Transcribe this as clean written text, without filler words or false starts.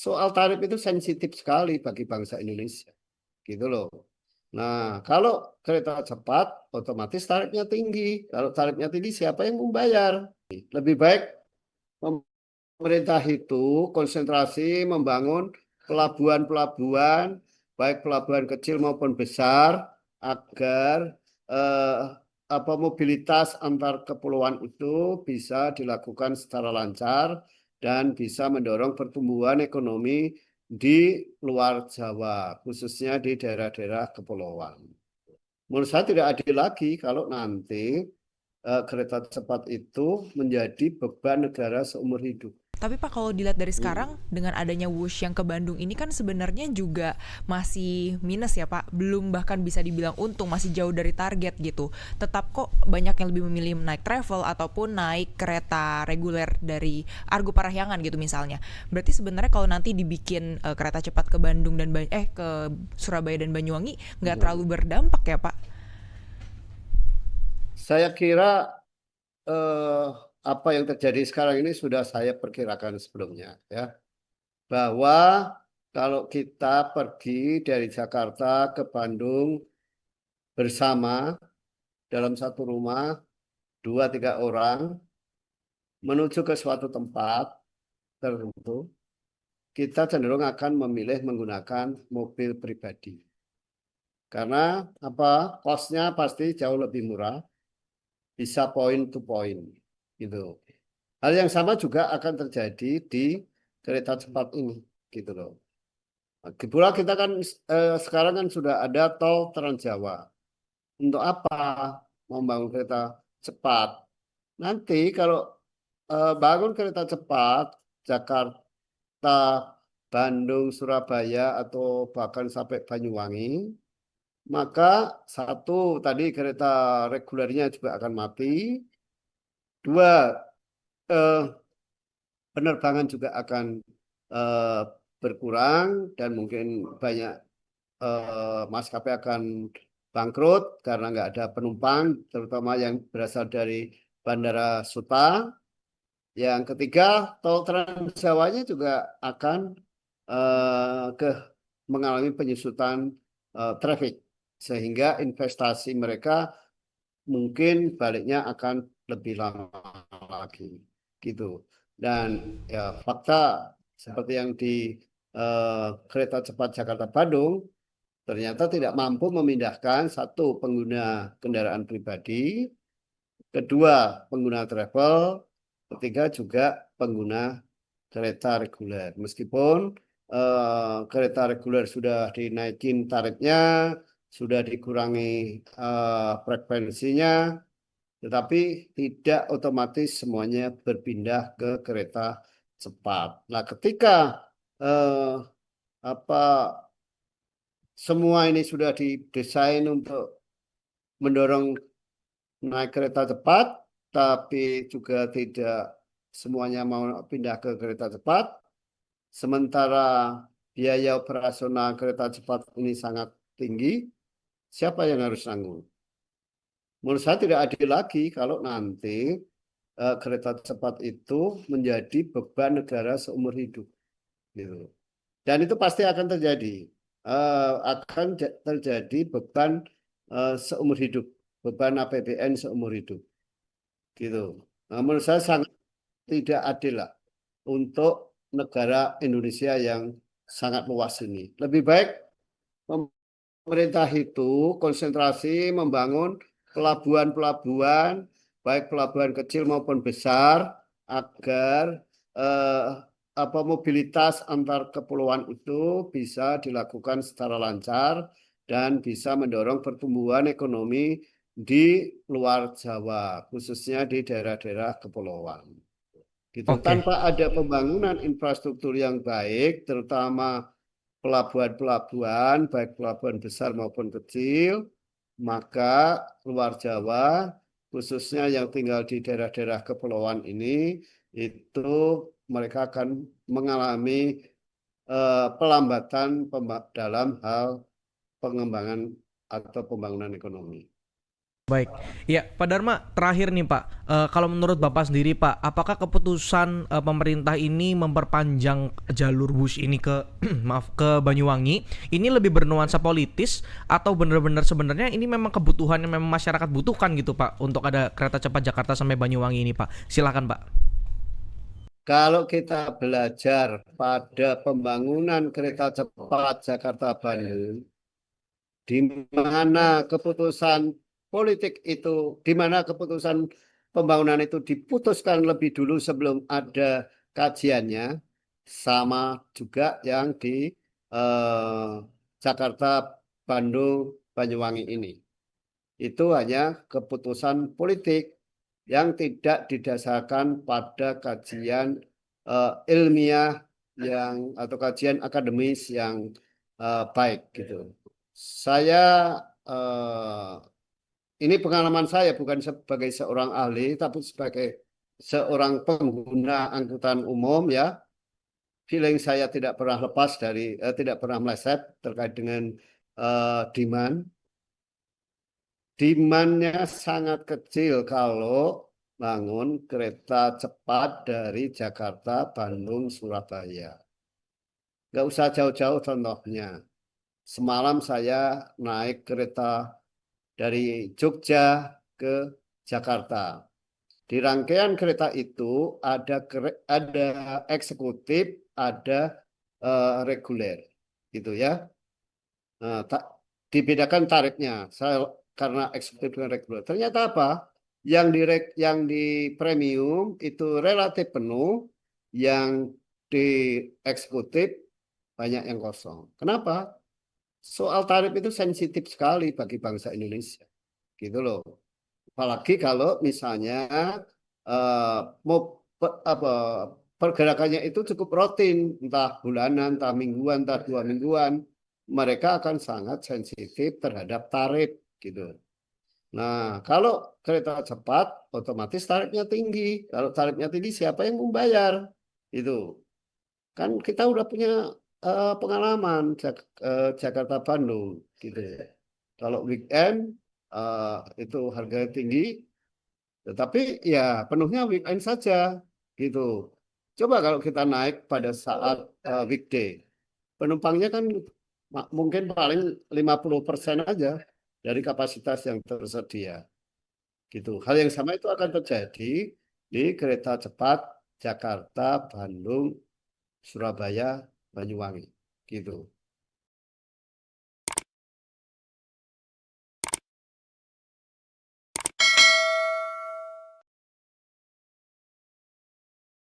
soal tarif itu sensitif sekali bagi bangsa Indonesia, gitu loh. Nah, kalau kereta cepat, otomatis tarifnya tinggi. Kalau tarifnya tinggi, siapa yang membayar? Lebih baik pemerintah itu konsentrasi membangun pelabuhan-pelabuhan, baik pelabuhan kecil maupun besar, agar eh, mobilitas antar kepulauan itu bisa dilakukan secara lancar dan bisa mendorong pertumbuhan ekonomi di luar Jawa, khususnya di daerah-daerah kepulauan. Menurut saya tidak adil lagi kalau nanti kereta cepat itu menjadi beban negara seumur hidup. Tapi Pak, kalau dilihat dari Hmm. sekarang dengan adanya Wush yang ke Bandung ini kan sebenarnya juga masih minus ya Pak. Belum bahkan bisa dibilang untung, masih jauh dari target gitu. Tetap kok banyak yang lebih memilih naik travel ataupun naik kereta reguler dari Argo Parahyangan gitu misalnya. Berarti sebenarnya kalau nanti dibikin kereta cepat ke Bandung dan ke Surabaya dan Banyuwangi nggak terlalu berdampak ya Pak? Saya kira eh, apa yang terjadi sekarang ini sudah saya perkirakan sebelumnya, ya, bahwa kalau kita pergi dari Jakarta ke Bandung bersama dalam satu rumah, dua tiga orang menuju ke suatu tempat tertentu, kita cenderung akan memilih menggunakan mobil pribadi. Karena apa? Kosnya pasti jauh lebih murah, bisa point to point, gitu. Hal yang sama juga akan terjadi di kereta cepat ini, gitu loh. Pula kita kan sekarang kan sudah ada tol Trans Jawa. Untuk apa membangun kereta cepat? Nanti kalau bangun kereta cepat Jakarta, Bandung, Surabaya, atau bahkan sampai Banyuwangi, maka satu tadi kereta regulernya juga akan mati. Dua, eh, penerbangan juga akan eh, berkurang dan mungkin banyak maskapai akan bangkrut karena nggak ada penumpang, terutama yang berasal dari Bandara Suta. Yang ketiga, tol Trans Jawanya juga akan ke mengalami penyusutan traffic, sehingga investasi mereka mungkin baliknya akan lebih lama lagi, gitu. Dan ya fakta seperti yang di kereta cepat Jakarta Bandung ternyata tidak mampu memindahkan satu pengguna kendaraan pribadi, kedua pengguna travel, ketiga juga pengguna kereta reguler. Meskipun kereta reguler sudah dinaikin tarifnya, sudah dikurangi frekuensinya, tetapi tidak otomatis semuanya berpindah ke kereta cepat. Nah, ketika eh, apa semua ini sudah didesain untuk mendorong naik kereta cepat, tapi juga tidak semuanya mau pindah ke kereta cepat, sementara biaya operasional kereta cepat ini sangat tinggi, siapa yang harus tanggung? Menurut saya tidak adil lagi kalau nanti kereta cepat itu menjadi beban negara seumur hidup, gitu. Dan itu pasti akan terjadi. Akan terjadi beban seumur hidup, beban APBN seumur hidup, gitu. Nah, menurut saya sangat tidak adil lah untuk negara Indonesia yang sangat luas ini. Lebih baik pemerintah itu konsentrasi membangun pelabuhan-pelabuhan, baik pelabuhan kecil maupun besar, agar eh, mobilitas antar kepulauan itu bisa dilakukan secara lancar dan bisa mendorong pertumbuhan ekonomi di luar Jawa, khususnya di daerah-daerah kepulauan. Gitu. Oke, Tanpa ada pembangunan infrastruktur yang baik, terutama pelabuhan-pelabuhan, baik pelabuhan besar maupun kecil, maka luar Jawa, khususnya yang tinggal di daerah-daerah kepulauan ini, itu mereka akan mengalami pelambatan dalam hal pengembangan atau pembangunan ekonomi. Baik, ya Pak Dharma, terakhir nih Pak, kalau menurut Bapak sendiri Pak, apakah keputusan pemerintah ini memperpanjang jalur bus ini ke maaf ke Banyuwangi ini lebih bernuansa politis atau benar-benar sebenarnya ini memang kebutuhan yang memang masyarakat butuhkan gitu Pak untuk ada kereta cepat Jakarta sampai Banyuwangi ini Pak? Silakan Pak. Kalau kita belajar pada pembangunan kereta cepat Jakarta-Bandung, di mana keputusan politik itu, di mana keputusan pembangunan itu diputuskan lebih dulu sebelum ada kajiannya, sama juga yang di eh, Jakarta, Bandung, Banyuwangi ini. Itu hanya keputusan politik yang tidak didasarkan pada kajian ilmiah yang atau kajian akademis yang baik gitu. Saya ini pengalaman saya bukan sebagai seorang ahli, tapi sebagai seorang pengguna angkutan umum ya. Feeling saya tidak pernah lepas dari, tidak pernah meleset terkait dengan demand. Demandnya sangat kecil kalau bangun kereta cepat dari Jakarta, Bandung, Surabaya. Nggak usah jauh-jauh contohnya. Semalam saya naik kereta dari Jogja ke Jakarta. Di rangkaian kereta itu ada eksekutif, ada reguler, gitu ya. Nah, dibedakan tarifnya. Saya karena eksekutif dengan reguler. Ternyata apa? Yang di premium itu relatif penuh, yang di eksekutif banyak yang kosong. Kenapa? Soal tarif itu sensitif sekali bagi bangsa Indonesia, gitu loh. Apalagi kalau misalnya eh, mau apa pergerakannya itu cukup rutin, entah bulanan, entah mingguan, entah 2 mingguan, mereka akan sangat sensitif terhadap tarif gitu. Nah, kalau kereta cepat, otomatis tarifnya tinggi. Kalau tarifnya tinggi, siapa yang membayar? Itu kan kita udah punya pengalaman Jakarta Bandung gitu ya. Kalau weekend eh, itu harganya tinggi, tetapi ya penuhnya weekend saja gitu. Coba kalau kita naik pada saat weekday, penumpangnya kan mungkin paling 50% aja dari kapasitas yang tersedia gitu. Hal yang sama itu akan terjadi di kereta cepat Jakarta, Bandung, Surabaya, Banyuwangi gitu.